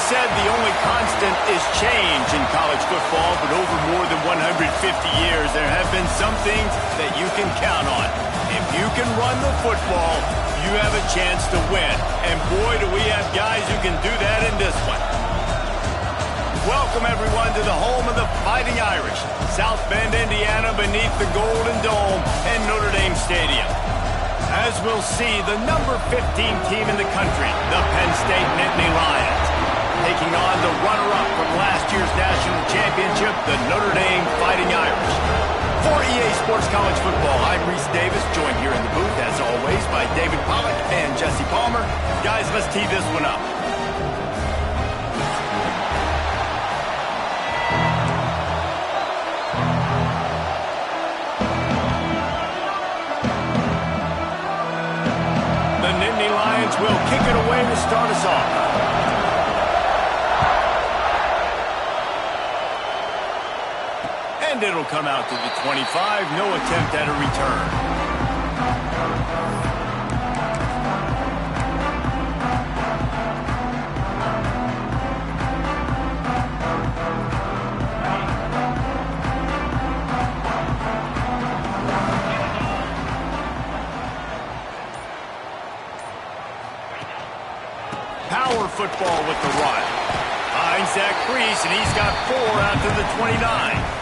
said the only constant is change in college football, but over more than 150 years, there have been some things that you can count on. If you can run the football, you have a chance to win. And boy, do we have guys who can do that in this one. Welcome, everyone, to the home of the Fighting Irish, South Bend, Indiana, beneath the Golden Dome and Notre Dame Stadium. As we'll see, the number 15 team in the country, the Penn State Nittany Lions, taking on the runner-up from last year's national championship, the Notre Dame Fighting Irish. For EA Sports College Football, I'm Reese Davis, joined here in the booth, as always, by David Pollack and Jesse Palmer. Guys, let's tee this one up. The Nittany Lions will kick it away to start us off. And it'll come out to the 25. No attempt at a return. Power football with the run. Finds that crease, and he's got 4 out to the 29.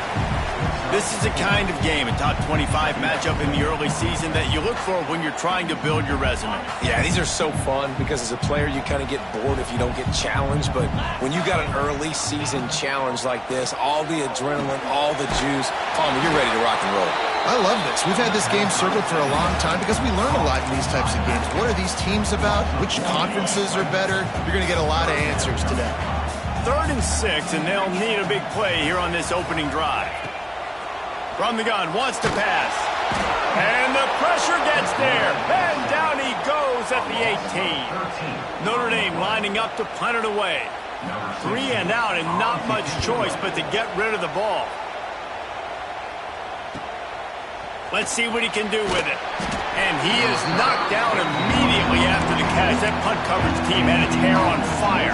This is the kind of game, a top 25 matchup in the early season, that you look for when you're trying to build your resume. Yeah, these are so fun because as a player, you kind of get bored if you don't get challenged. But when you got an early season challenge like this, all the adrenaline, all the juice, Palmer, you're ready to rock and roll. I love this. We've had this game circled for a long time because we learn a lot in these types of games. What are these teams about? Which conferences are better? You're going to get a lot of answers today. 3rd and 6, and they'll need a big play here on this opening drive. From the gun, wants to pass. And the pressure gets there. And down he goes at the 18. Notre Dame lining up to punt it away. 3 and out, and not much choice but to get rid of the ball. Let's see what he can do with it. And he is knocked down immediately after the catch. That punt coverage team had its hair on fire.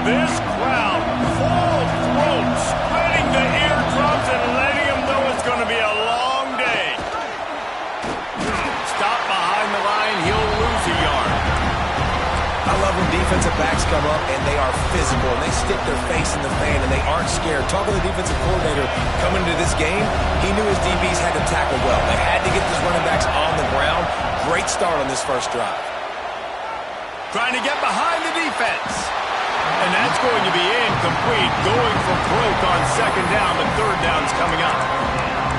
This crowd, full throat, spreading the eardrums and letting them know it's going to be a long day. Stop behind the line, he'll lose a yard. I love when defensive backs come up and they are physical and they stick their face in the fan and they aren't scared. Talk to the defensive coordinator coming into this game. He knew his DBs had to tackle well. They had to get these running backs on the ground. Great start on this first drive. Trying to get behind the defense. And that's going to be incomplete. Going for broke on 2nd down, but 3rd down's coming up.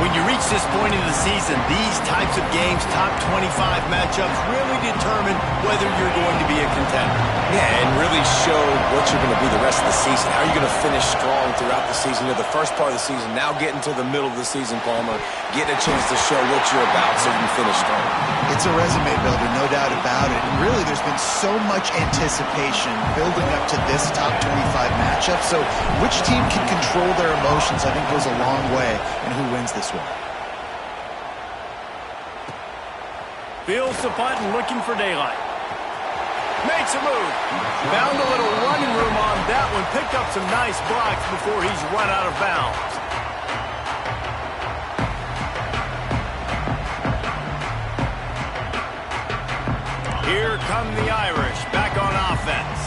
When you reach this point in the season, these types of games, top 25 matchups, really determine whether you're going to be a contender. Yeah, and really show what you're going to be the rest of the season. How are you going to finish strong throughout the season? You're the first part of the season, now getting to the middle of the season, Palmer. Getting a chance to show what you're about so you can finish strong. It's a resume builder, no doubt about it. And really, there's been so much anticipation building up to this top 25 matchup. So which team can control their emotions, I think, goes a long way in who wins this one. Fields the punt and looking for daylight. Makes a move. Found a little running room on that one. Picked up some nice blocks before he's run out of bounds. Here come the Irish back on offense.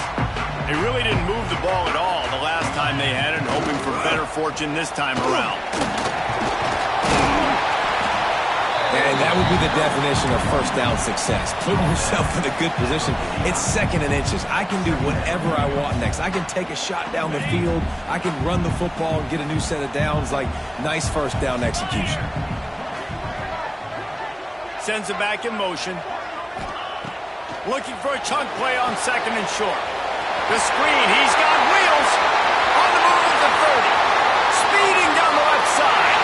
They really didn't move the ball at all the last time they had it, hoping for better fortune this time around. And that would be the definition of first down success. Putting yourself in a good position. It's 2nd and inches. I can do whatever I want next. I can take a shot down the field. I can run the football and get a new set of downs. Like, nice first down execution. Sends it back in motion. Looking for a chunk play on 2nd and short. The screen, he's got wheels. On the move at the 30. Speeding down the left side.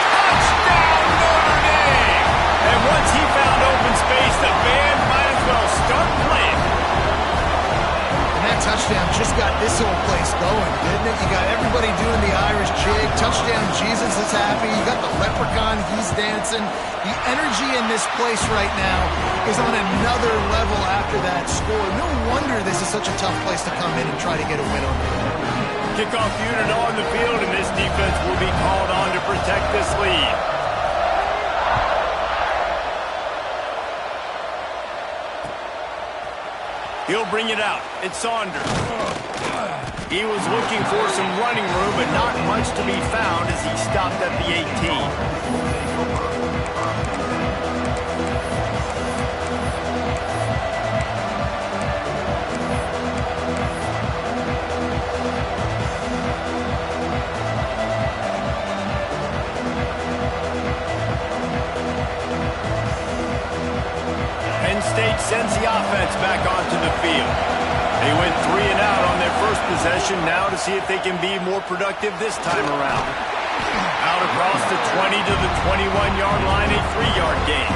Touchdown, Notre Dame! And once he found open space, the band might as well start playing. And that's touchdown just got this whole place going, didn't it? You got everybody doing the Irish jig. Touchdown Jesus is happy. You got the leprechaun, he's dancing. The energy in this place right now is on another level after that score. No wonder this is such a tough place to come in and try to get a win on the road. Kickoff unit on the field, and this defense will be called on to protect this lead. He'll bring it out. It's Saunders. He was looking for some running room, but not much to be found as he stopped at the 18. Penn State sends the offense back onto the field. They went 3 and out on their first possession, now to see if they can be more productive this time around. Out across the 20 to the 21-yard line, a 3-yard gain.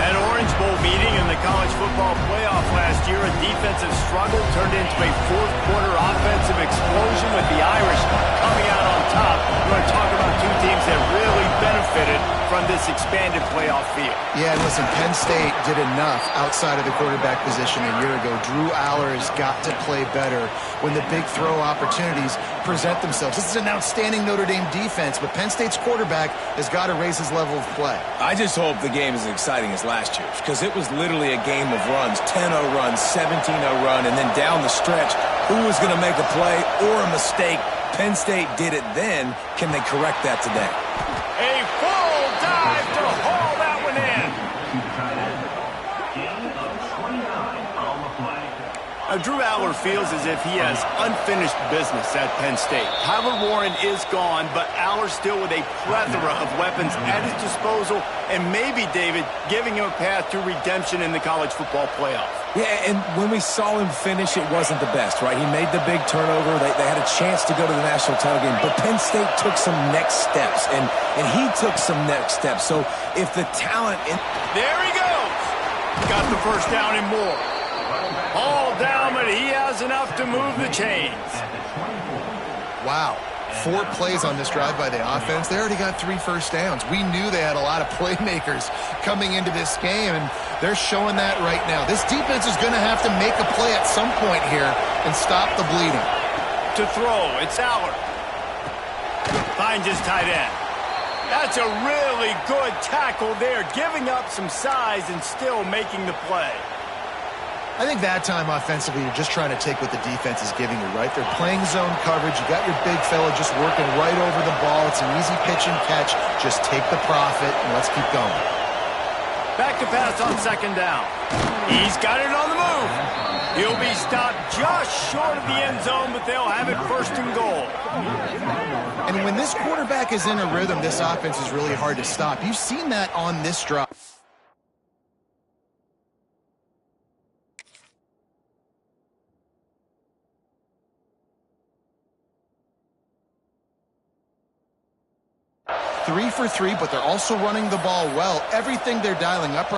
That Orange Bowl meeting in the college football playoff last year, a defensive struggle turned into a fourth-quarter offensive explosion with the Irish coming out on top. We're going to talk about two teams that really benefited from this expanded playoff field. Yeah, listen, Penn State did enough outside of the quarterback position a year ago. Drew Aller has got to play better when the big throw opportunities present themselves. This is an outstanding Notre Dame defense, but Penn State's quarterback has got to raise his level of play. I just hope the game is as exciting as last year's, because it was literally a game of runs, 10-0 run, 17-0 run, and then down the stretch, who was going to make a play or a mistake? Penn State did it then. Can they correct that today? A full dive to haul that one in. Now, Drew Aller feels as if he has unfinished business at Penn State. Tyler Warren is gone, but Aller still with a plethora of weapons at his disposal, and maybe, David, giving him a path to redemption in the college football playoff. Yeah, and when we saw him finish, it wasn't the best, right? He made the big turnover. They had a chance to go to the national title game, but Penn State took some next steps, and he took some next steps. So if the talent... There he goes! Got the first down and more. All down, but he has enough to move the chains. Wow. 4 plays on this drive by the offense. They already got 3 first downs. We knew they had a lot of playmakers coming into this game, and they're showing that right now. This defense is going to have to make a play at some point here and stop the bleeding. To throw, it's Aller. Finds his tight end. That's a really good tackle there, giving up some size and still making the play. I think that time offensively, you're just trying to take what the defense is giving you, right? They're playing zone coverage. You got your big fella just working right over the ball. It's an easy pitch and catch. Just take the profit and let's keep going. Back to pass on second down. He's got it on the move. He'll be stopped just short of the end zone, but they'll have it first and goal. And when this quarterback is in a rhythm, this offense is really hard to stop. You've seen that on this drive. Three for 3, but they're also running the ball well. Everything they're dialing up.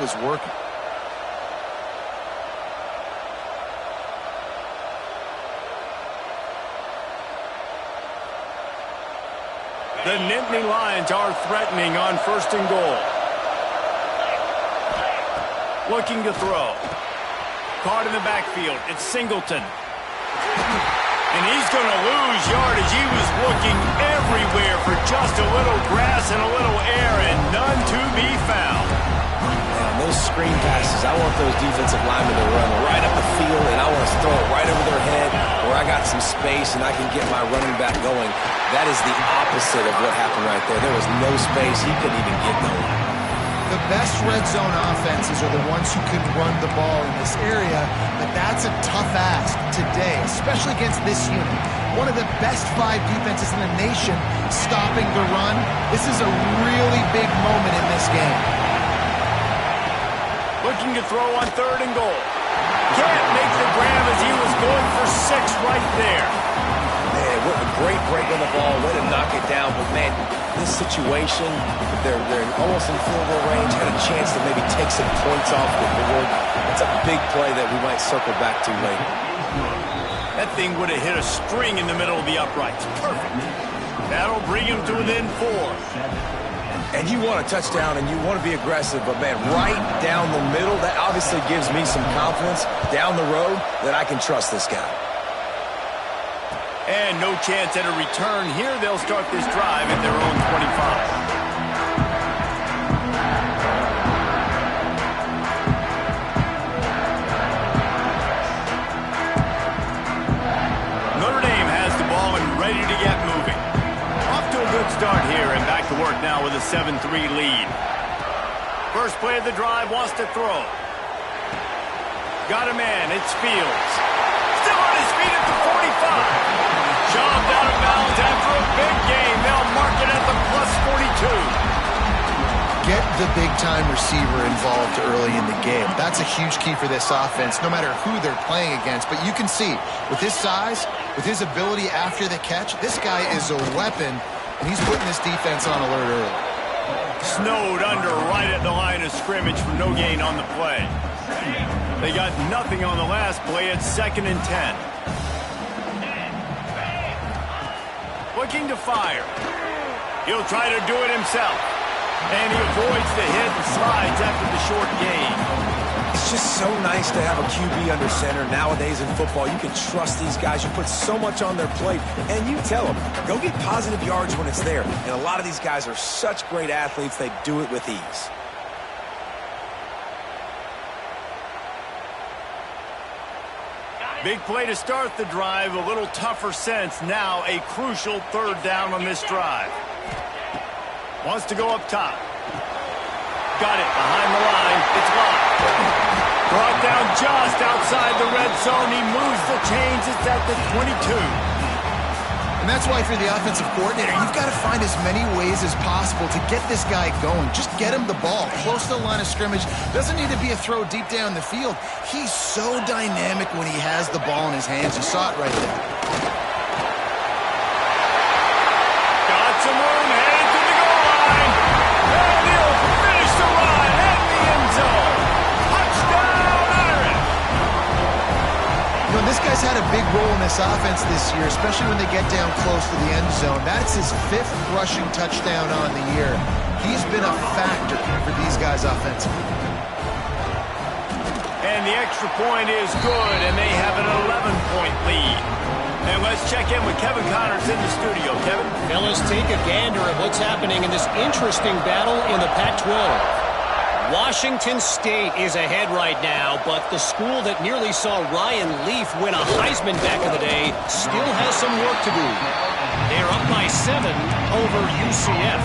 Was working. The Nittany Lions are threatening on first and goal. Looking to throw. Caught in the backfield. It's Singleton. And he's going to lose yardage. He was looking everywhere for just a little grass and a little air, and none to be found. Man, those screen passes, I want those defensive linemen to run right up the field, and I want to throw it right over their head where I got some space and I can get my running back going. That is the opposite of what happened right there. There was no space. He couldn't even get going. The best red zone offenses are the ones who can run the ball in this area, but that's a tough ask today, especially against this unit. One of the best 5 defenses in the nation stopping the run. This is a really big moment in this game. Looking to throw on third and goal. Can't make the grab as he was going for 6 right there. Man, what a great break on the ball, let him knock it down. But, man, this situation, they're almost in field goal range, had a chance to maybe take some points off the board. It's a big play that we might circle back to later. That thing would have hit a string in the middle of the uprights. Perfect. That'll bring him to within 4. And you want a touchdown and you want to be aggressive, but, man, right down the middle, that obviously gives me some confidence down the road that I can trust this guy. And no chance at a return here. They'll start this drive at their own 25. Ready to get moving. Off to a good start here and back to work now with a 7-3 lead. First play of the drive, wants to throw. Got a man, it's Fields. Still on his feet at the 45. Shoved out of bounds after a big game. They'll mark it at the +42. Get the big-time receiver involved early in the game. That's a huge key for this offense, no matter who they're playing against. But you can see, with his size, with his ability after the catch, this guy is a weapon, and he's putting this defense on alert early. Snowed under right at the line of scrimmage for no gain on the play. They got nothing on the last play. It's 2nd and 10. Looking to fire. He'll try to do it himself. And he avoids the hit and slides after the short gain. It's just so nice to have a QB under center. Nowadays in football, you can trust these guys. You put so much on their plate, and you tell them, go get positive yards when it's there. And a lot of these guys are such great athletes, they do it with ease. Big play to start the drive. A little tougher sense. Now a crucial 3rd down on this drive. Wants to go up top. Got it behind the line. It's locked. Brought down just outside the red zone. He moves the chains. It's at the 22. And that's why, for the offensive coordinator, you've got to find as many ways as possible to get this guy going. Just get him the ball close to the line of scrimmage. Doesn't need to be a throw deep down the field. He's so dynamic when he has the ball in his hands. You saw it right there. Got some room, headed to the goal line. And he'll finish the run at the end zone. Touchdown, Irish. You know, this guy's had a big role in this offense this year, especially when they get down close to the end zone. That's his 5th rushing touchdown on the year. He's been a factor for these guys offensively. And the extra point is good, and they have an 11-point lead. And let's check in with Kevin Connors in the studio. Kevin? Fellas, take a gander at what's happening in this interesting battle in the Pac-12. Washington State is ahead right now, but the school that nearly saw Ryan Leaf win a Heisman back in the day still has some work to do. They're up by 7 over UCF.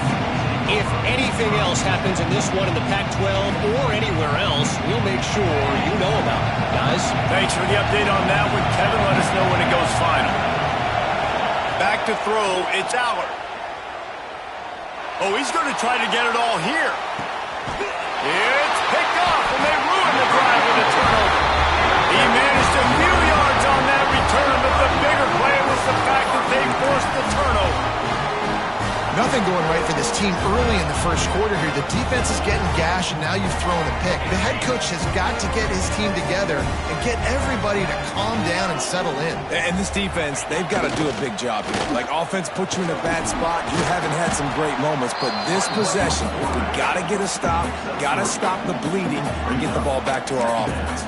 If anything else happens in this one in the Pac-12 or anywhere else, we'll make sure you know about it. Guys? Thanks for the update on that one, Kevin. Let us know when it goes final. Back to throw. It's Allard. Oh, he's going to try to get it all here. It's picked off, and they ruin the drive with a turnover. He managed a few yards on that return, but the bigger play was the fact that they forced the turnover. Nothing going right for this team early in the first quarter here. The defense is getting gashed, and now you've thrown a pick. The head coach has got to get his team together and get everybody to calm down and settle in. And this defense, they've got to do a big job here. Like, offense puts you in a bad spot. You haven't had some great moments, but this possession, we got to get a stop, got to stop the bleeding, and get the ball back to our offense.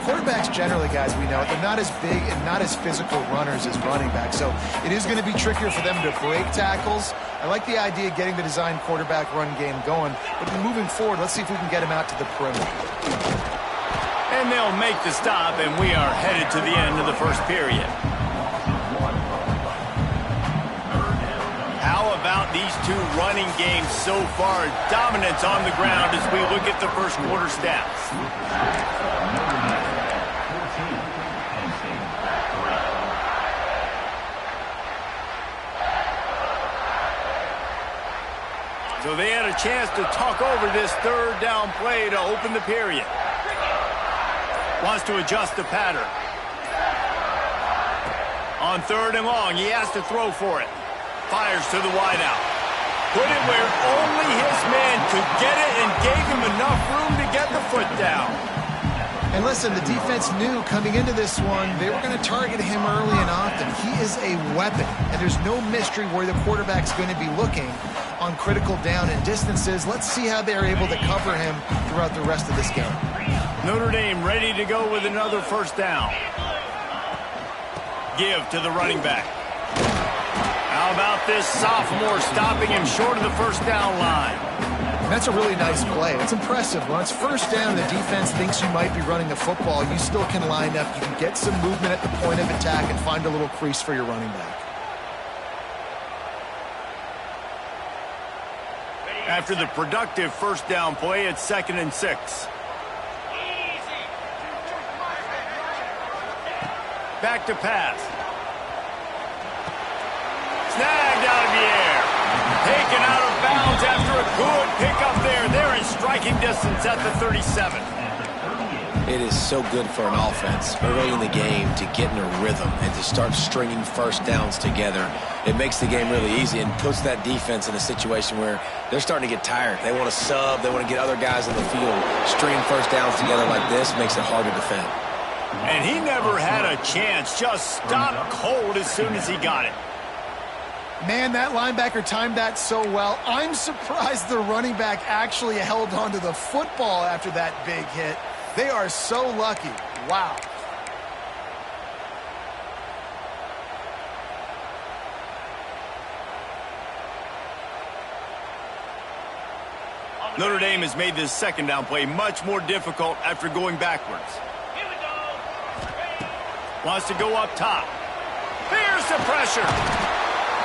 Quarterbacks generally, guys, we know, they're not as big and not as physical runners as running backs, so it is going to be trickier for them to break tackles. I like the idea of getting the design quarterback run game going, but moving forward, let's see if we can get him out to the perimeter. And they'll make the stop, and we are headed to the end of the first period. How about these two running games so far? Dominance on the ground as we look at the first quarter stats. So they had a chance to talk over this 3rd down play to open the period. Wants to adjust the pattern. On 3rd and long, he has to throw for it. Fires to the wideout. Put it where only his man could get it and gave him enough room to get the foot down. And listen, the defense knew coming into this one, they were going to target him early and often. He is a weapon, and there's no mystery where the quarterback's going to be looking on critical down and distances. Let's see how they're able to cover him throughout the rest of this game. Notre Dame ready to go with another first down. Give to the running back. How about this sophomore stopping him short of the first down line? That's a really nice play. It's impressive. When it's first down, the defense thinks you might be running the football. You still can line up. You can get some movement at the point of attack and find a little crease for your running back. After the productive first down play, it's 2nd and 6. Back to pass. Snagged out of the air. Taken out of bounds after a good pickup there. They're in striking distance at the 37. It is so good for an offense early in the game to get in a rhythm and to start stringing first downs together. It makes the game really easy and puts that defense in a situation where they're starting to get tired. They want to sub. They want to get other guys in the field. Stringing first downs together like this makes it hard to defend. And he never had a chance. Just stopped cold as soon as he got it. Man, that linebacker timed that so well. I'm surprised the running back actually held onto the football after that big hit. They are so lucky. Wow. Notre Dame has made this second down play much more difficult after going backwards. Wants to go up top. Here's the pressure.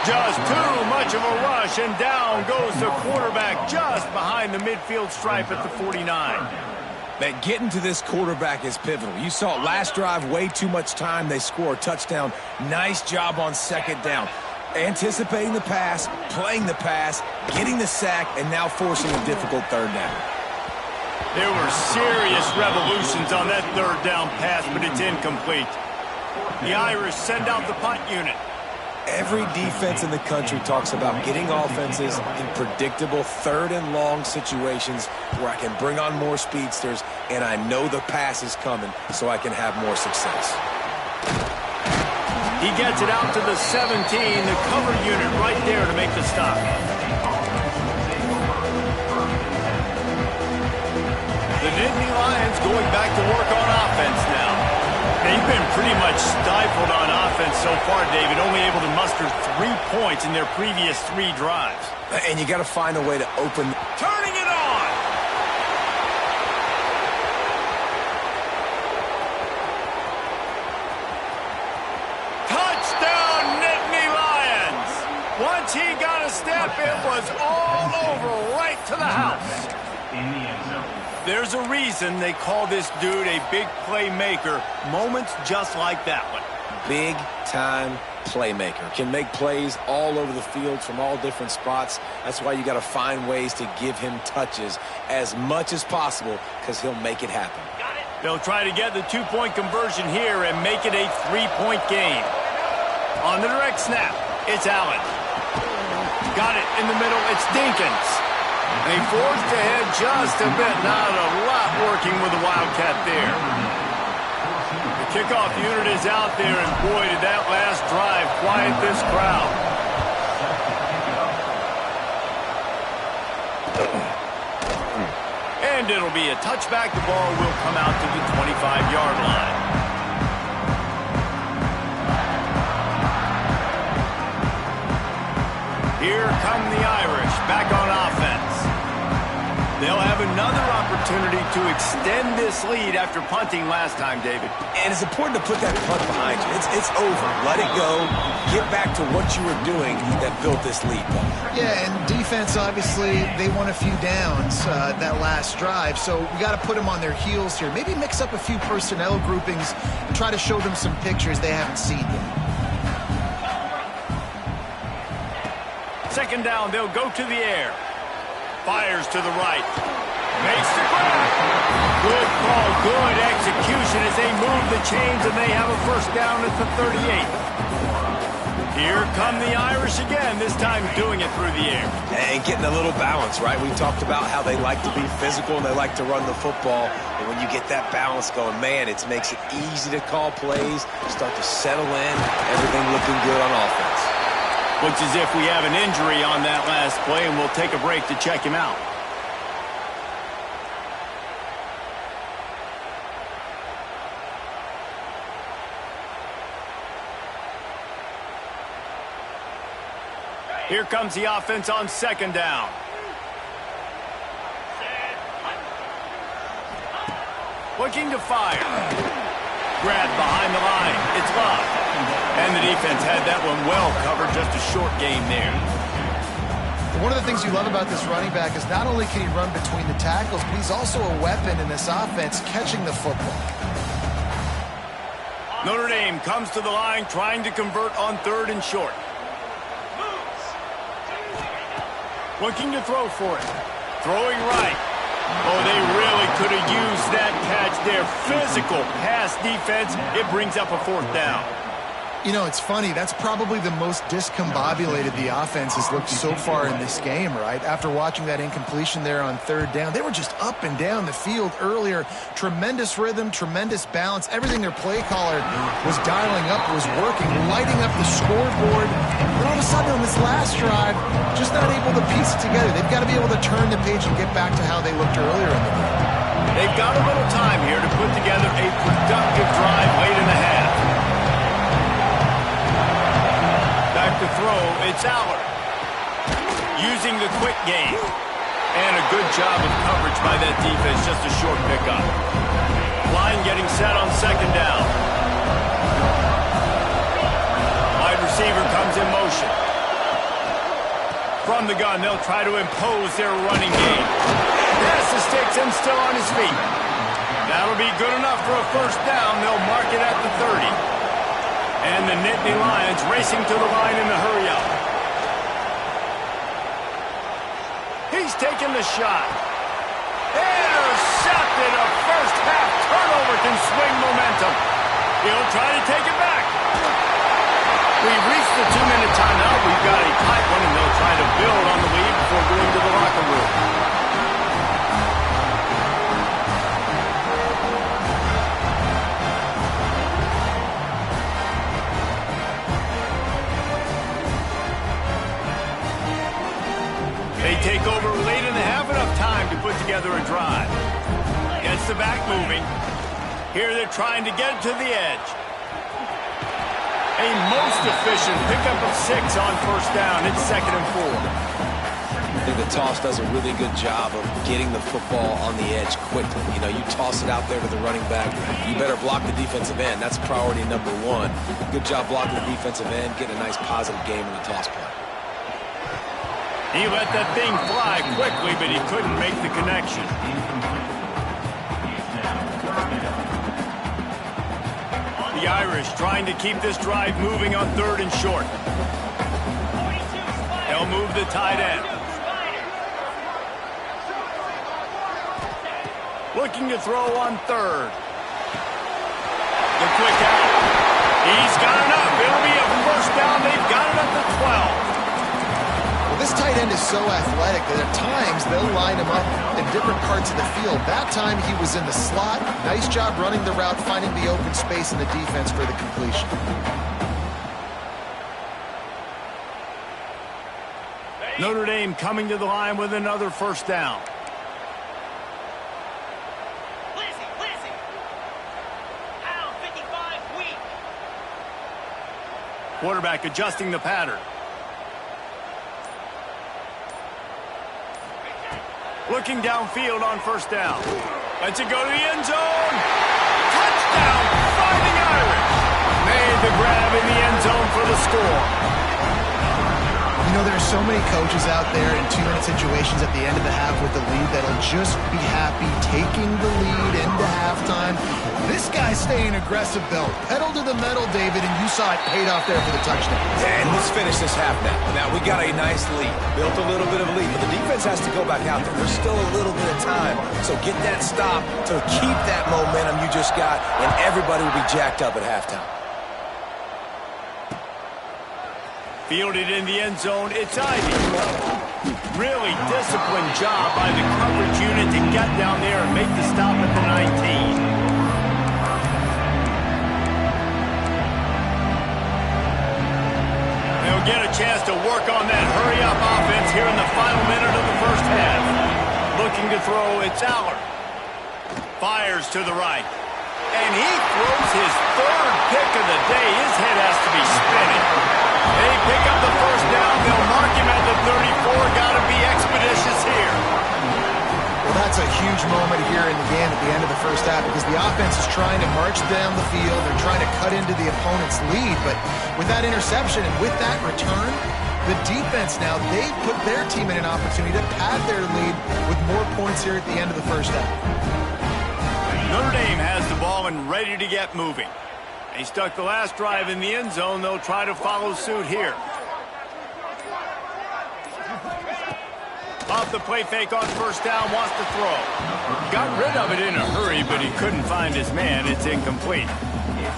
Just too much of a rush, and down goes the quarterback just behind the midfield stripe at the 49. Man, getting to this quarterback is pivotal. You saw it last drive, way too much time. They score a touchdown. Nice job on second down. Anticipating the pass, playing the pass, getting the sack, and now forcing a difficult third down. There were serious revolutions on that third down pass, but it's incomplete. The Irish send out the punt unit. Every defense in the country talks about getting offenses in predictable third and long situations where I can bring on more speedsters and I know the pass is coming so I can have more success. He gets it out to the 17, the cover unit right there to make the stop. The Nittany Lions going back to work on offense now. They've been pretty much stifled on offense so far, David, only able to muster 3 points in their previous 3 drives. And you got to find a way to open. Turning it on! Touchdown, Nittany Lions! Once he got a step, it was all over right to the house. There's a reason they call this dude a big playmaker. Moments just like that one. Big-time playmaker. Can make plays all over the field from all different spots. That's why you got to find ways to give him touches as much as possible because he'll make it happen. They'll try to get the 2-point conversion here and make it a 3-point game. On the direct snap, it's Allen. Got it in the middle, it's Dinkins. They forced ahead just a bit. Not a lot working with the Wildcat there. The kickoff unit is out there, and boy, did that last drive quiet this crowd. And it'll be a touchback. The ball will come out to the 25-yard line. Here come the Irish back on offense. They'll have another opportunity to extend this lead after punting last time, David. And it's important to put that punt behind you. It's over. Let it go. Get back to what you were doing that built this lead. Yeah, and defense, obviously, they won a few downs that last drive, so we got to put them on their heels here. Maybe mix up a few personnel groupings and try to show them some pictures they haven't seen yet. Second down, they'll go to the air. Fires to the right. Makes the grab. Good call, good execution as they move the chains, and they have a first down at the 38. Here come the Irish again, this time doing it through the air. And getting a little balance, right? We talked about how they like to be physical and they like to run the football. And when you get that balance going, man, it makes it easy to call plays, start to settle in, everything looking good on offense. Looks as if we have an injury on that last play, and we'll take a break to check him out. Here comes the offense on second down. Looking to fire. Grabbed behind the line. It's Love. And the defense had that one well covered. Just a short game there. One of the things you love about this running back is not only can he run between the tackles, but he's also a weapon in this offense catching the football. Notre Dame comes to the line trying to convert on third and short. Looking to throw for it. Throwing right. Oh, they really could have used that catch there. Physical pass defense. It brings up a fourth down. You know, it's funny. That's probably the most discombobulated the offense has looked so far in this game, right? After watching that incompletion there on third down, they were just up and down the field earlier. Tremendous rhythm, tremendous balance. Everything their play caller was dialing up was working, lighting up the scoreboard. And all of a sudden on this last drive, just not able to piece it together. They've got to be able to turn the page and get back to how they looked earlier in the game. They've got a little time here to put together a productive drive late in the half. Back to throw, it's Allard. Using the quick game. And a good job of coverage by that defense, just a short pickup. Line getting set on second down. Wide receiver comes in motion. From the gun, they'll try to impose their running game. Pass sticks and still on his feet. That'll be good enough for a first down. They'll mark it at the 30. And the Nittany Lions racing to the line in the hurry-up. He's taking the shot. Intercepted. A first-half turnover can swing momentum. He'll try to take it back. We've reached the 2-minute timeout. We've got a tight one, and they'll try to build on the lead before going to the locker room. They take over late in the half, enough time to put together a drive. Gets the back moving. Here they're trying to get it to the edge. A most efficient pickup of 6 on first down. It's 2nd and 4. I think the toss does a really good job of getting the football on the edge quickly. You know, you toss it out there to the running back, you better block the defensive end. That's priority number 1. Good job blocking the defensive end, getting a nice positive game in the toss play. He let that thing fly quickly, but he couldn't make the connection. The Irish trying to keep this drive moving on third and short. They'll move the tight end. Looking to throw on third. The quick out. He's got enough. It'll be a first down. They've got it at the 12. Well, this tight end is so athletic that at times they'll line him up in different parts of the field. That time he was in the slot. Nice job running the route, finding the open space in the defense for the completion. Notre Dame coming to the line with another first down. Quarterback adjusting the pattern. Looking downfield on first down. Lets it go to the end zone. Touchdown, Fighting Irish. Made the grab in the end zone for the score. You know, there's so many coaches out there in 2-minute situations at the end of the half with the lead that'll just be happy taking the lead into halftime. This guy's staying aggressive, though. Pedal to the metal, David, and you saw it paid off there for the touchdown. And let's finish this half now. Now, we got a nice lead. Built a little bit of a lead, but the defense has to go back out there. There's still a little bit of time. So get that stop to keep that momentum you just got, and everybody will be jacked up at halftime. Fielded in the end zone, it's Ivy. Really disciplined job by the coverage unit to get down there and make the stop at the 19. They'll get a chance to work on that hurry-up offense here in the final minute of the first half. Looking to throw, it's Allard. Fires to the right. And he throws his third pick of the day. His head has to be spinning. They pick up the first down. They'll mark him at the 34. Got to be expeditious here. Well, that's a huge moment here in the game at the end of the first half because the offense is trying to march down the field. They're trying to cut into the opponent's lead. But with that interception and with that return, the defense now, they've put their team in an opportunity to pad their lead with more points here at the end of the first half. Notre Dame has the ball and ready to get moving. They stuck the last drive in the end zone. They'll try to follow suit here. Off the play fake on first down, wants to throw. Got rid of it in a hurry, but he couldn't find his man. It's incomplete.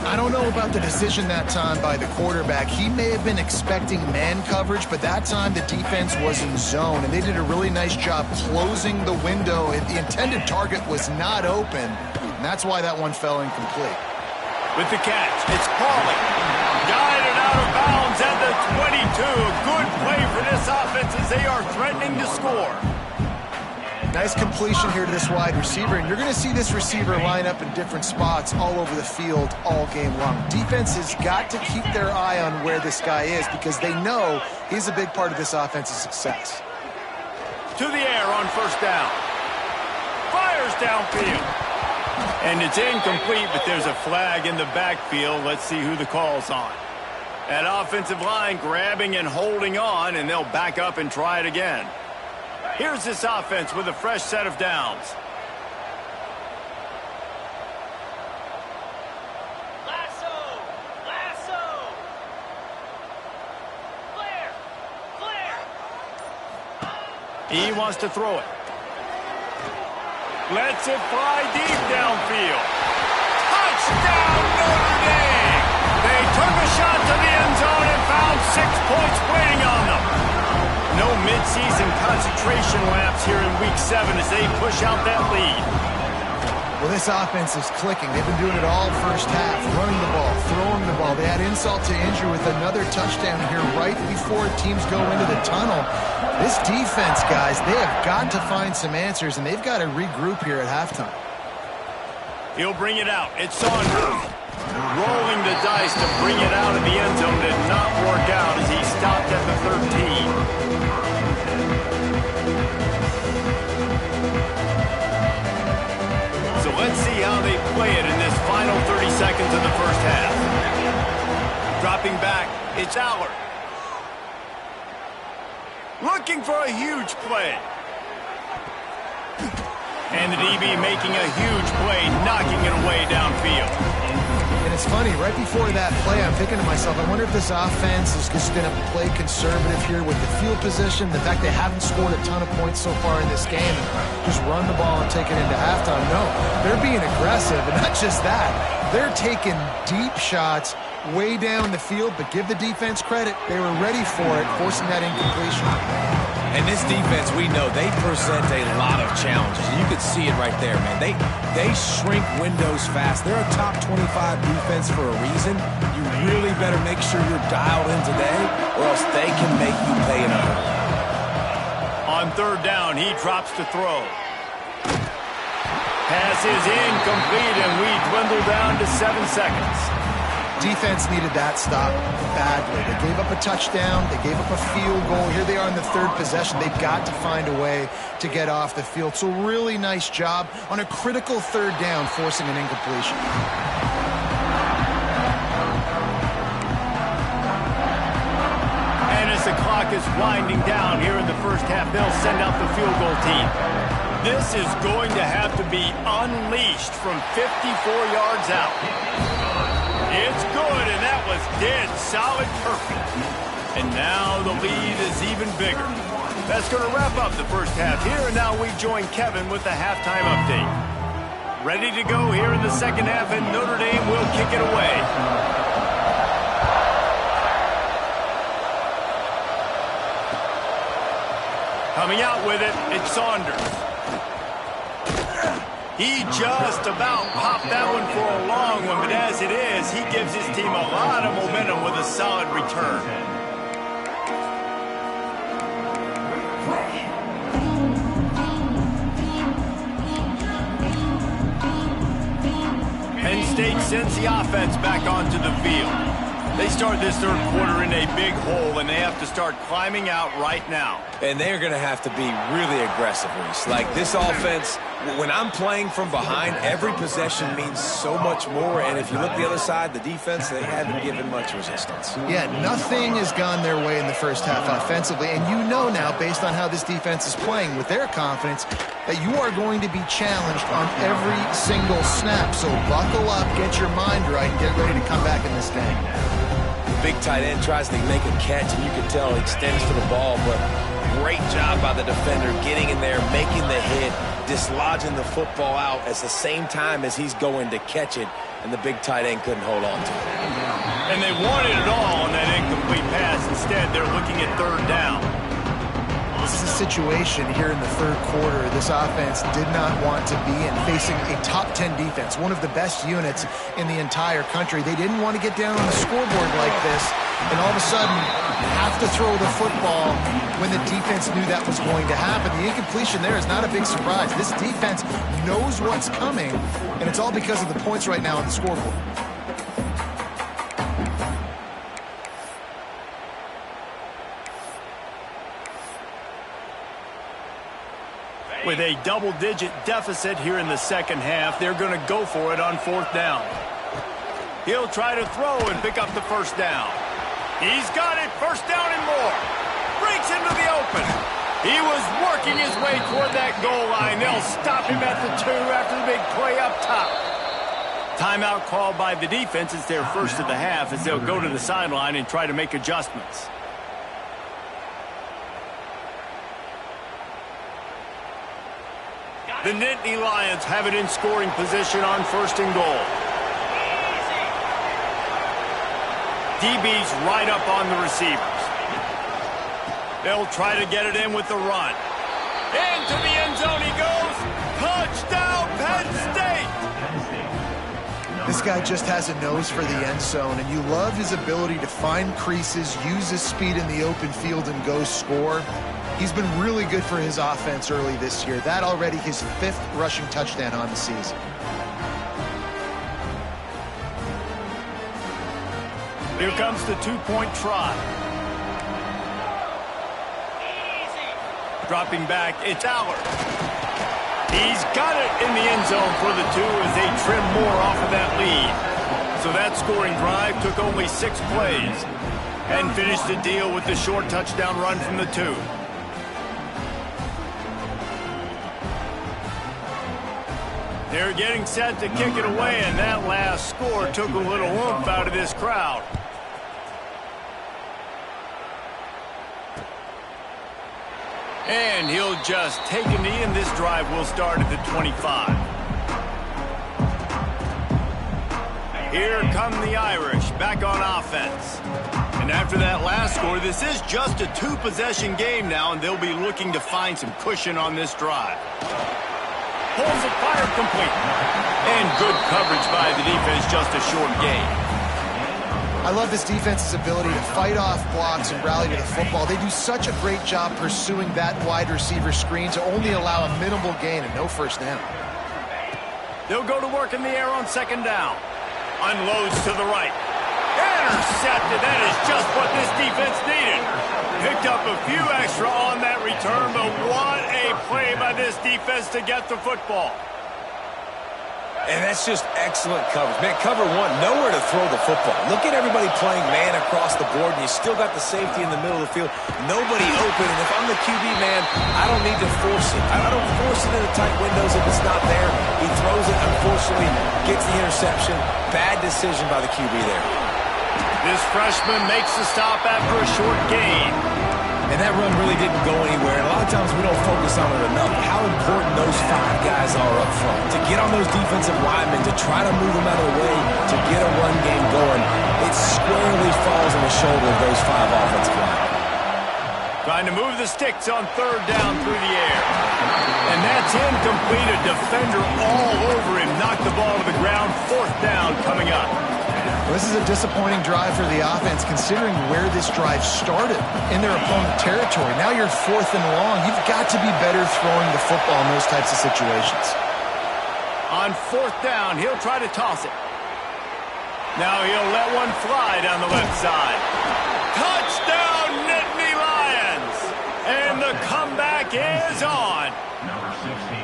I don't know about the decision that time by the quarterback. He may have been expecting man coverage, but that time the defense was in zone, and they did a really nice job closing the window. The intended target was not open, and that's why that one fell incomplete. With the catch, it's Pauly. Guided out of bounds at the 22. A good play for this offense as they are threatening to score. Nice completion here to this wide receiver, and you're going to see this receiver line up in different spots all over the field all game long. Defense has got to keep their eye on where this guy is because they know he's a big part of this offense's success. To the air on first down. Fires downfield. And it's incomplete, but there's a flag in the backfield. Let's see who the call's on. That offensive line grabbing and holding on, and they'll back up and try it again. Here's this offense with a fresh set of downs. Lasso! Lasso! Flare! He wants to throw it. Lets it fly deep downfield. Touchdown, Notre Dame! They took a shot to the end zone and found 6 points waiting on them. No midseason concentration laps here in Week 7 as they push out that lead. Well, this offense is clicking. They've been doing it all first half, running the ball, throwing the ball. They had insult to injury with another touchdown here right before teams go into the tunnel. This defense, guys, they have got to find some answers, and they've got to regroup here at halftime. He'll bring it out. It's Saunders. Rolling the dice to bring it out of the end zone did not work out as he stopped at the 13. So let's see how they play it in this final 30 seconds of the first half. Dropping back, it's Allard. Looking for a huge play. And the DB making a huge play, knocking it away downfield. And it's funny, right before that play, I'm thinking to myself, I wonder if this offense is just going to play conservative here with the field position, the fact they haven't scored a ton of points so far in this game, and just run the ball and take it into halftime. No, they're being aggressive, and not just that. They're taking deep shots way down the field, but give the defense credit. They were ready for it, forcing that incompletion. And this defense, we know, they present a lot of challenges. And you can see it right there, man. They shrink windows fast. They're a top 25 defense for a reason. You really better make sure you're dialed in today, or else they can make you pay in a hurry. On third down, he drops to throw. Pass is incomplete, and we dwindle down to 7 seconds. Defense needed that stop badly. They gave up a touchdown. They gave up a field goal. Here they are in the third possession. They've got to find a way to get off the field. So really nice job on a critical third down, forcing an incompletion. And as the clock is winding down here in the first half. They'll send out the field goal team. This is going to have to be unleashed from 54 yards out. It's good, and that was dead solid perfect. And now the lead is even bigger. That's going to wrap up the first half here, and now we join Kevin with the halftime update. Ready to go here in the second half, and Notre Dame will kick it away. Coming out with it, it's Saunders. He just about popped that one for a long one, but as it is, he gives his team a lot of momentum with a solid return. Penn State sends the offense back onto the field. They start this third quarter in a big hole, and they have to start climbing out right now. And they're going to have to be really aggressive, Reese. Like this offense, when I'm playing from behind, every possession means so much more. And if you look the other side, the defense, they haven't given much resistance. Yeah, nothing has gone their way in the first half offensively. And you know now, based on how this defense is playing with their confidence, that you are going to be challenged on every single snap. So buckle up, get your mind right, and get ready to come back in this game. Big tight end tries to make a catch, and you can tell he extends for the ball, but great job by the defender getting in there, making the hit, dislodging the football out at the same time as he's going to catch it, and the big tight end couldn't hold on to it. And they wanted it all on that incomplete pass. Instead, they're looking at third down. This is a situation here in the third quarter this offense did not want to be in, facing a top 10 defense, one of the best units in the entire country. They didn't want to get down on the scoreboard like this and all of a sudden have to throw the football when the defense knew that was going to happen. The incompletion there is not a big surprise. This defense knows what's coming, and it's all because of the points right now on the scoreboard. With a double-digit deficit here in the second half, they're going to go for it on fourth down. He'll try to throw and pick up the first down. He's got it, first down and more. Breaks into the open. He was working his way toward that goal line. They'll stop him at the 2 after the big play up top. Timeout called by the defense. It's their first of the half as they'll go to the sideline and try to make adjustments. The Nittany Lions have it in scoring position on first and goal. DB's right up on the receivers. They'll try to get it in with the run. Into the end zone he goes. Touchdown, Penn State! This guy just has a nose for the end zone, and you love his ability to find creases, use his speed in the open field, and go score. He's been really good for his offense early this year. That already his 5th rushing touchdown on the season. Here comes the two-point try. Dropping back, it's Allard. He's got it in the end zone for the 2 as they trim more off of that lead. So that scoring drive took only 6 plays and finished the deal with the short touchdown run from the 2. They're getting set to kick it away, and that last score took a little oomph out of this crowd. And he'll just take a knee, and this drive will start at the 25. Here come the Irish back on offense. And after that last score, this is just a 2-possession game now, and they'll be looking to find some cushion on this drive. Pulls it, fire complete. And good coverage by the defense, just a short gain. I love this defense's ability to fight off blocks and rally to the football. They do such a great job pursuing that wide receiver screen to only allow a minimal gain and no first down. They'll go to work in the air on second down. Unloads to the right. Intercepted. That is just what this defense needed. Picked up a few extra on that return, but what a play by this defense to get the football. And that's just excellent coverage. Man, cover one, nowhere to throw the football. Look at everybody playing man across the board, and you still got the safety in the middle of the field. Nobody open, and if I'm the QB, man, I don't need to force it. I don't force it into tight windows if it's not there. He throws it, unfortunately, gets the interception. Bad decision by the QB there. This freshman makes the stop after a short gain. And that run really didn't go anywhere. And a lot of times we don't focus on it enough. How important those 5 guys are up front. To get on those defensive linemen, to try to move them out of the way, to get a run game going, it squarely falls on the shoulder of those 5 offensive linemen. Trying to move the sticks on third down through the air. And that's incomplete. A defender all over him. Knocked the ball to the ground. Fourth down coming up. Well, this is a disappointing drive for the offense, considering where this drive started in their opponent territory. Now you're 4th and long. You've got to be better throwing the football in those types of situations. On 4th down, he'll try to toss it. Now he'll let one fly down the left side. Touchdown, Nittany Lions! And the comeback is on. Number 16.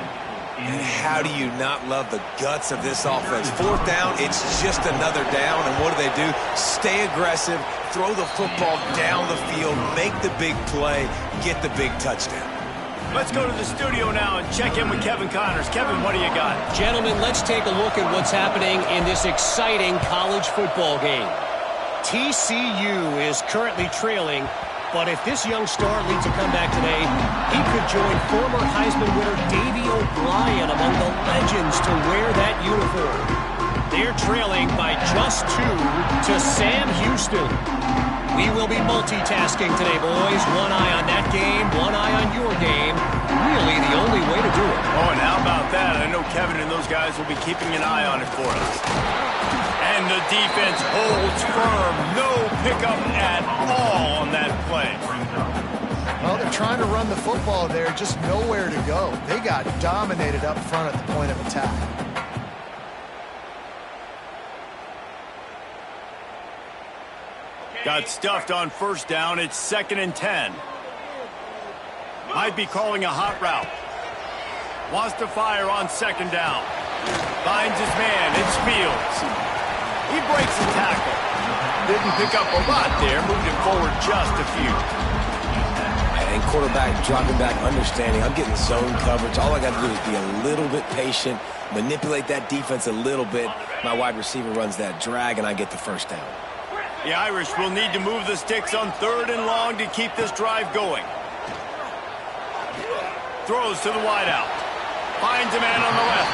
And how do you not love the guts of this offense? 4th down, it's just another down, and what do? Stay aggressive, throw the football down the field, make the big play, get the big touchdown. Let's go to the studio now and check in with Kevin Connors. Kevin, what do you got? Gentlemen, let's take a look at what's happening in this exciting college football game. TCU is currently trailing, but if this young star leads a comeback today, he could join former Heisman winner Davey O'Brien among the legends to wear that uniform. They're trailing by just 2 to Sam Houston. We will be multitasking today, boys. One eye on that game, one eye on your game. Really the only way to do it. Oh, and how about that? I know Kevin and those guys will be keeping an eye on it for us. And the defense holds firm. No pickup at all on that play. Well, they're trying to run the football there, just nowhere to go. They got dominated up front at the point of attack. Got stuffed on 1st down. It's 2nd and 10. Might be calling a hot route. Wants to fire on 2nd down. Finds his man. It's Fields. He breaks the tackle. Didn't pick up a lot there. Moved it forward just a few. And quarterback dropping back, understanding I'm getting zone coverage. All I got to do is be a little bit patient, manipulate that defense a little bit. My wide receiver runs that drag, and I get the 1st down. The Irish will need to move the sticks on 3rd and long to keep this drive going. Throws to the wideout. Finds a man on the left.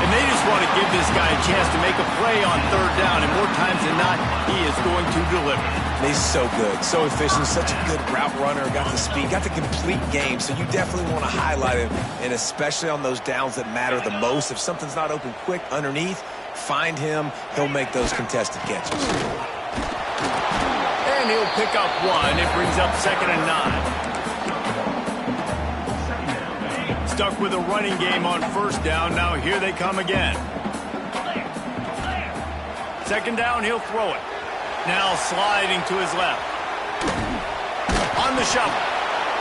And they just want to give this guy a chance to make a play on 3rd down, and more times than not, he is going to deliver. He's so good, so efficient, such a good route runner, got the speed, got the complete game, so you definitely want to highlight him, and especially on those downs that matter the most. If something's not open quick underneath, find him, he'll make those contested catches. And he'll pick up 1. It brings up 2nd and 9. Stuck with a running game on 1st down. Now here they come again. 2nd down, he'll throw it. Now sliding to his left. On the shovel.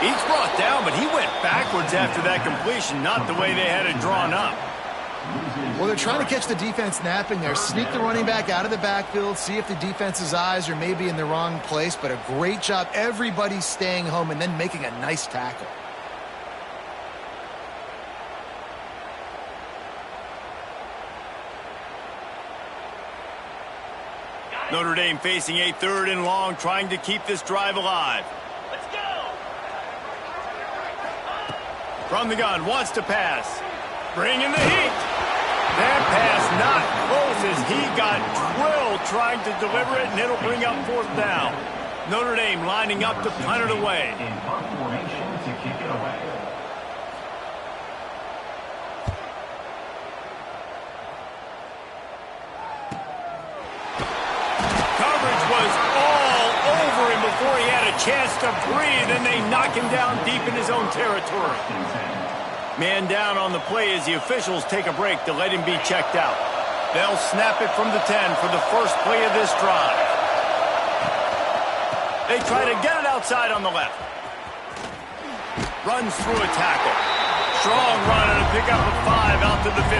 He's brought down, but he went backwards after that completion. Not the way they had it drawn up. Well, they're trying to catch the defense napping there. Sneak the running back out of the backfield, see if the defense's eyes are maybe in the wrong place, but a great job. Everybody staying home and then making a nice tackle. Notre Dame facing a 3rd and long, trying to keep this drive alive. Let's go. From the gun, wants to pass. Bringing the heat. That pass not close as he got drilled trying to deliver it, and it'll bring up 4th down. Notre Dame lining up to punt it away. In punt formation to kick it away. Coverage was all over him before he had a chance to breathe, and they knock him down deep in his own territory. Man down on the play as the officials take a break to let him be checked out. They'll snap it from the 10 for the first play of this drive. They try to get it outside on the left. Runs through a tackle. Strong run and a pickup of 5 out to the 15.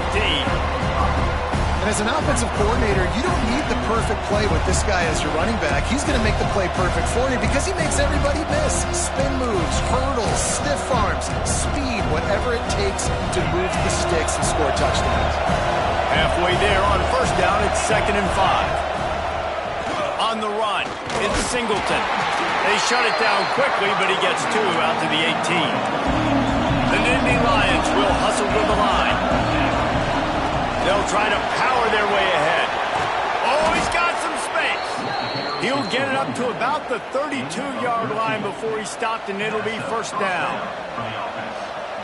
And as an offensive coordinator, you don't need the perfect play with this guy as your running back. He's going to make the play perfect for you because he makes everybody miss. Spin moves, hurdles, stiff arms, speed, whatever it takes to move the sticks and score touchdowns. Halfway there on first down, it's 2nd and 5. On the run, it's Singleton. They shut it down quickly, but he gets 2 out to the 18. The Nittany Lions will hustle to the line. They'll try to power their way ahead. Oh, he's got some space. He'll get it up to about the 32-yard line before he's stopped, and it'll be first down.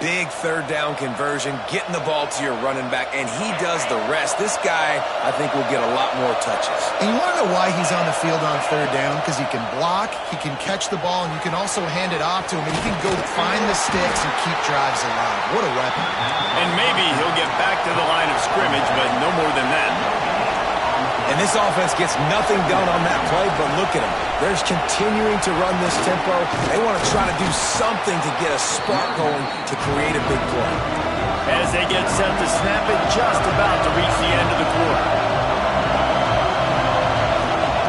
Big 3rd down conversion, getting the ball to your running back, and he does the rest. This guy, I think, will get a lot more touches. And you want to know why he's on the field on 3rd down? Because he can block, he can catch the ball, and you can also hand it off to him, and he can go find the sticks and keep drives alive. What a weapon. And maybe he'll get back to the line of scrimmage, but no more than that. And this offense gets nothing done on that play, but look at them. They're continuing to run this tempo. They want to try to do something to get a spark going to create a big play. As they get set to snap it, just about to reach the end of the quarter.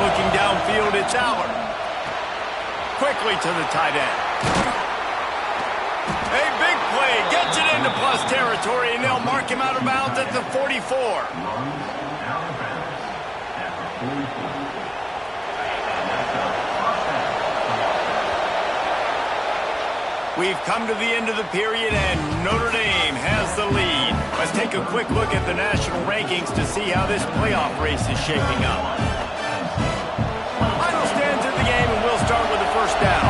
Looking downfield, it's Allard. Quickly to the tight end. A big play, gets it into plus territory, and they'll mark him out of bounds at the 44. We've come to the end of the period, and Notre Dame has the lead. Let's take a quick look at the national rankings to see how this playoff race is shaping up. Final stands of the game, and we'll start with the first down.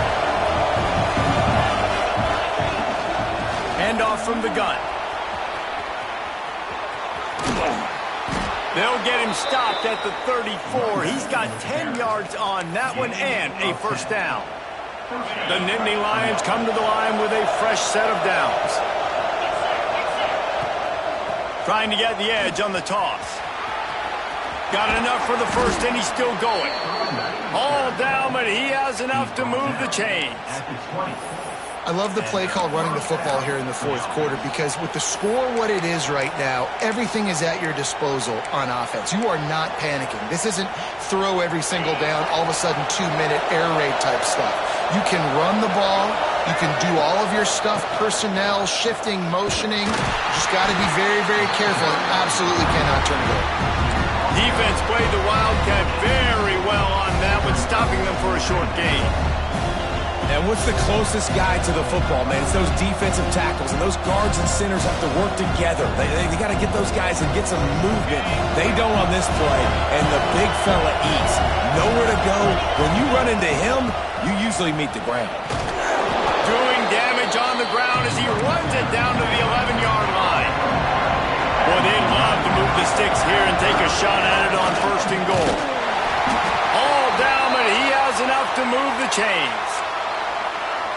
Handoff from the gun. They'll get him stopped at the 34. He's got 10 yards on that one and a first down. The Nittany Lions come to the line with a fresh set of downs. Trying to get the edge on the toss. Got enough for the first, and he's still going. All down, but he has enough to move the chains. I love the play call running the football here in the 4th quarter because with the score what it is right now, everything is at your disposal on offense. You are not panicking. This isn't throw every single down, all of a sudden 2-minute air raid type stuff. You can run the ball. You can do all of your stuff, personnel, shifting, motioning. Just got to be very, very careful and absolutely cannot turn it over. Defense played the Wildcat very well on that one, stopping them for a short gain. And what's the closest guy to the football, man? It's those defensive tackles, and those guards and centers have to work together. They got to get those guys and get some movement. They don't on this play, and the big fella eats. Nowhere to go. When you run into him, you usually meet the ground. Doing damage on the ground as he runs it down to the 11-yard line. Boy, they'd love to move the sticks here and take a shot at it on 1st and goal. All down, but he has enough to move the chains.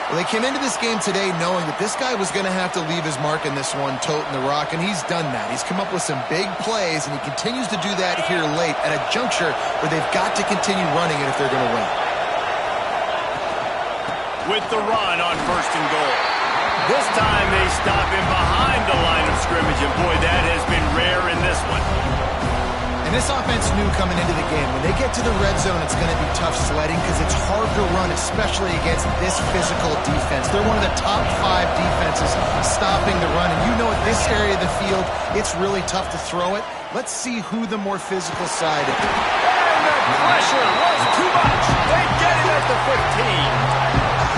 Well, they came into this game today knowing that this guy was going to have to leave his mark in this one, toting the rock, and he's done that. He's come up with some big plays, and he continues to do that here late at a juncture where they've got to continue running it if they're going to win. With the run on 1st and goal. This time they stop him behind the line of scrimmage, and boy, that has been rare in this one. And this offense knew coming into the game, when they get to the red zone, it's going to be tough sledding because it's hard to run, especially against this physical defense. They're one of the top 5 defenses stopping the run. And you know at this area of the field, it's really tough to throw it. Let's see who the more physical side is. And the pressure was too much. They get it at the 15.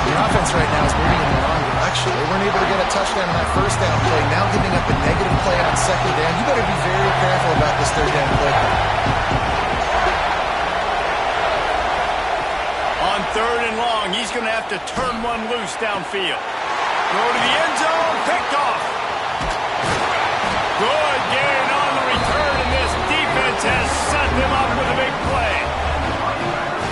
The offense right now is moving in the wrong direction. They weren't able to get a touchdown on that 1st down play. Now giving up a negative play on 2nd down. You better be very careful about this 3rd down play. On 3rd and long, he's going to have to turn one loose downfield. Throw to the end zone, picked off. Good gain on the return, and this defense has set them up with a big play.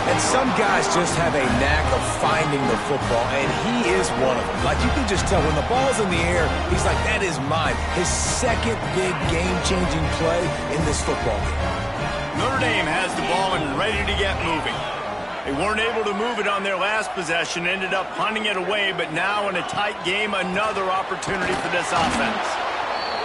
And some guys just have a knack of finding the football, and he is one of them. Like, you can just tell when the ball's in the air, he's like, that is mine. His 2nd big game-changing play in this football game. Notre Dame has the ball and ready to get moving. They weren't able to move it on their last possession, ended up punting it away, but now in a tight game, another opportunity for this offense.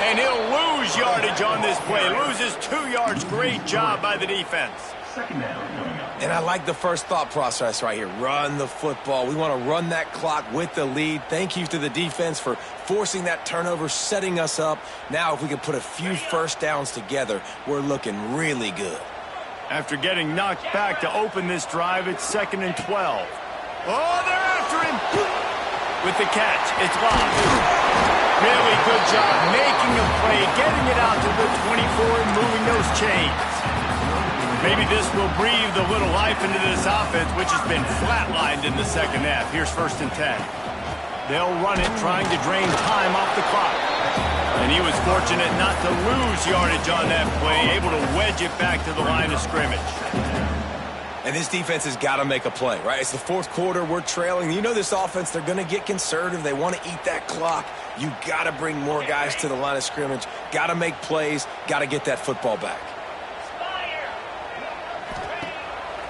And he'll lose yardage on this play. Loses 2 yards. Great job by the defense. Second down coming up. And I like the first thought process right here. Run the football. We want to run that clock with the lead. Thank you to the defense for forcing that turnover, setting us up. Now if we can put a few first downs together, we're looking really good. After getting knocked back to open this drive, it's 2nd and 12. Oh, they're after him. With the catch, it's lost. Really good job making a play, getting it out to the 24 and moving those chains. Maybe this will breathe a little life into this offense, which has been flatlined in the second half. Here's 1st and 10. They'll run it, trying to drain time off the clock. And he was fortunate not to lose yardage on that play, able to wedge it back to the line of scrimmage. And this defense has got to make a play, right? It's the 4th quarter. We're trailing. You know this offense, they're going to get conservative. They want to eat that clock. You got to bring more guys to the line of scrimmage. Got to make plays. Got to get that football back.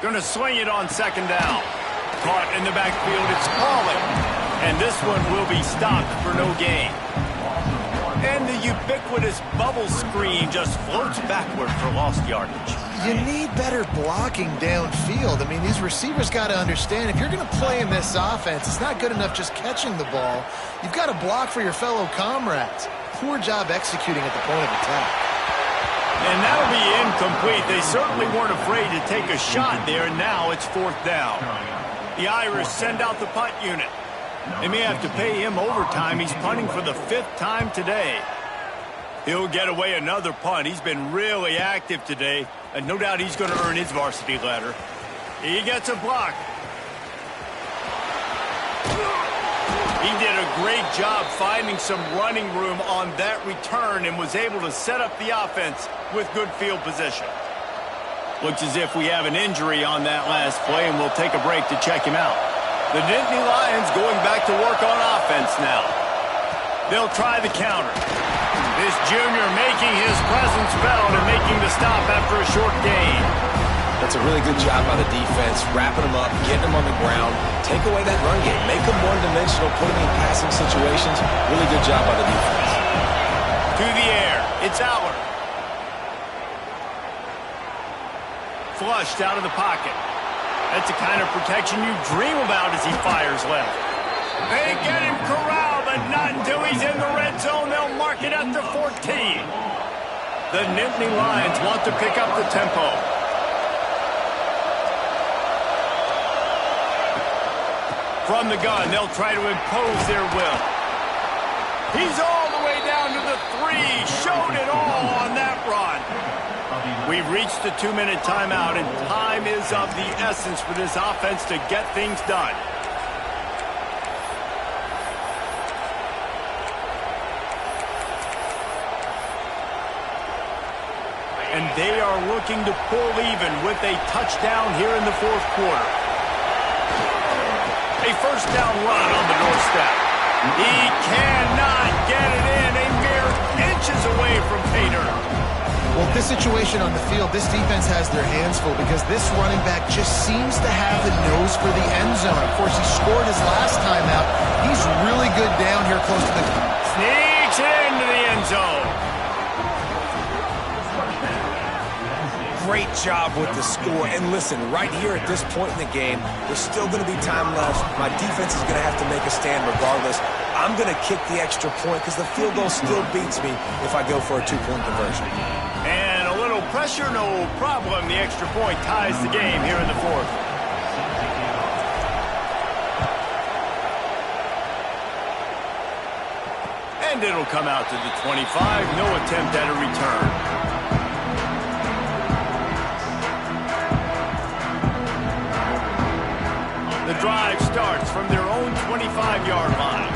Going to sling it on 2nd down. Caught in the backfield. It's Pauling. And this one will be stopped for no gain. And the ubiquitous bubble screen just floats backward for lost yardage. You need better blocking downfield. I mean, these receivers got to understand, if you're going to play in this offense, it's not good enough just catching the ball. You've got to block for your fellow comrades. Poor job executing at the point of attack. And that'll be incomplete. They certainly weren't afraid to take a shot there, and now it's 4th down. The Irish send out the punt unit. They may have to pay him overtime. He's punting for the 5th time today. He'll get away another punt. He's been really active today, and no doubt he's going to earn his varsity letter. He gets a block. He did a great job finding some running room on that return and was able to set up the offense with good field position. Looks as if we have an injury on that last play, and we'll take a break to check him out. The Nittany Lions going back to work on offense now. They'll try the counter. This junior making his presence felt and making the stop after a short gain. That's a really good job by the defense, wrapping them up, getting them on the ground, take away that run game, make them one-dimensional, put them in passing situations. Really good job by the defense. To the air, it's Aller. Flushed out of the pocket. That's the kind of protection you dream about as he fires left. They get him corralled, but not until he's in the red zone. They'll mark it at the 14. The Nittany Lions want to pick up the tempo. From the gun, they'll try to impose their will. He's all the way down to the 3. Showed it all on that run. We've reached the 2-minute timeout, and time is of the essence for this offense to get things done. And they are looking to pull even with a touchdown here in the 4th quarter. A 1st down run on the doorstep. He cannot get it in. A mere inches away from pay dirt. Well, this situation on the field, this defense has their hands full because this running back just seems to have the nose for the end zone. Of course, he scored his last time out. He's really good down here close to the... Sneaks into the end zone. Great job with the score. And listen, right here at this point in the game, there's still going to be time left. My defense is going to have to make a stand regardless. I'm going to kick the extra point because the field goal still beats me if I go for a 2-point conversion. And a little pressure, no problem. The extra point ties the game here in the 4th. And it'll come out to the 25. No attempt at a return. The drive starts from their own 25-yard line.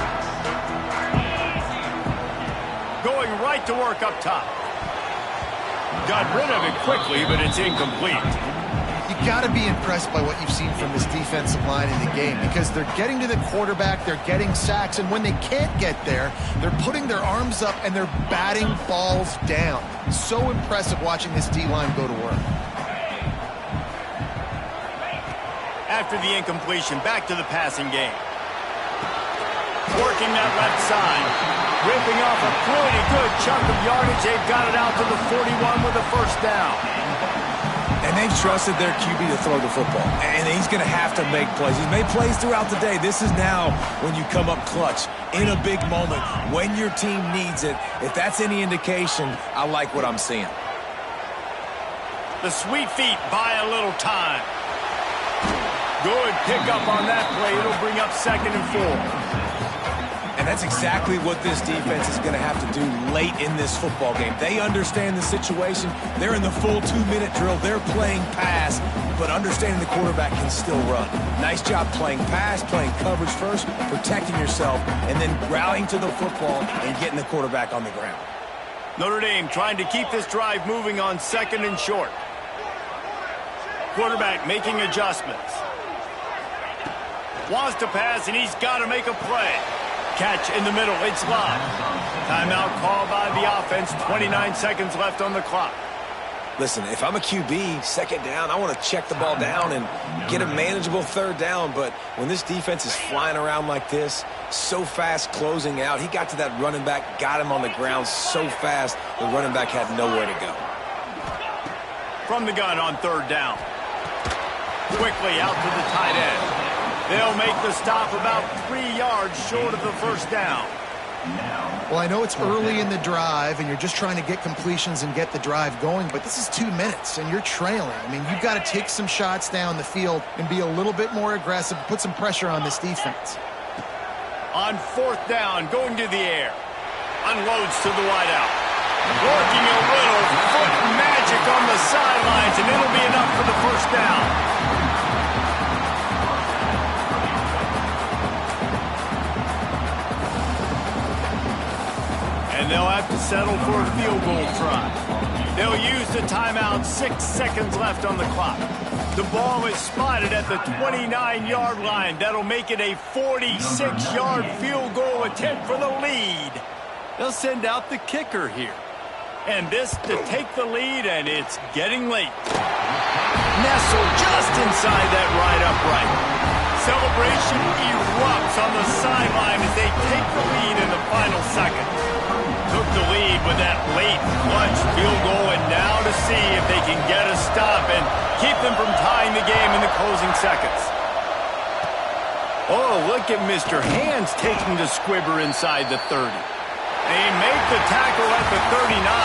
Going right to work up top. Got rid of it quickly, but it's incomplete. You got to be impressed by what you've seen from this defensive line in the game because they're getting to the quarterback, they're getting sacks, and when they can't get there, they're putting their arms up and they're batting balls down. So impressive watching this D-line go to work. after the incompletion. Back to the passing game. Working that left side. Ripping off a pretty good chunk of yardage. They've got it out to the 41 with a first down. And they've trusted their QB to throw the football. And he's going to have to make plays. He's made plays throughout the day. This is now when you come up clutch in a big moment when your team needs it. If that's any indication, I like what I'm seeing. The sweet feet buy a little time. Good pickup on that play. It'll bring up 2nd and 4. And that's exactly what this defense is going to have to do late in this football game. They understand the situation. They're in the full 2-minute drill. They're playing pass, but understanding the quarterback can still run. Nice job playing pass, playing coverage first, protecting yourself, and then rallying to the football and getting the quarterback on the ground. Notre Dame trying to keep this drive moving on 2nd and short. Quarterback making adjustments. Wants to pass, and he's got to make a play. Catch in the middle. It's live. Timeout called by the offense. 29 seconds left on the clock. Listen, if I'm a QB, 2nd down, I want to check the ball down and get a manageable 3rd down. But when this defense is flying around like this, so fast closing out, he got to that running back, got him on the ground so fast, the running back had nowhere to go. From the gun on 3rd down. Quickly out to the tight end. They'll make the stop about 3 yards short of the first down. Well, I know it's early in the drive, and you're just trying to get completions and get the drive going, but this is 2 minutes, and you're trailing. I mean, you've got to take some shots down the field and be a little bit more aggressive, put some pressure on this defense. On 4th down, going to the air. Unloads to the wideout. Working a little foot magic on the sidelines, and it'll be enough for the first down. And they'll have to settle for a field goal try. They'll use the timeout. 6 seconds left on the clock. The ball is spotted at the 29-yard line. That'll make it a 46-yard field goal attempt for the lead. They'll send out the kicker here. And this to take the lead, and it's getting late. Nestled just inside that right upright. Celebration erupts on the sideline as they take the lead in the final seconds. Took the lead with that late clutch field goal, and now to see if they can get a stop and keep them from tying the game in the closing seconds. Oh, look at Mr. Hands taking the squibber inside the 30. They make the tackle at the 39.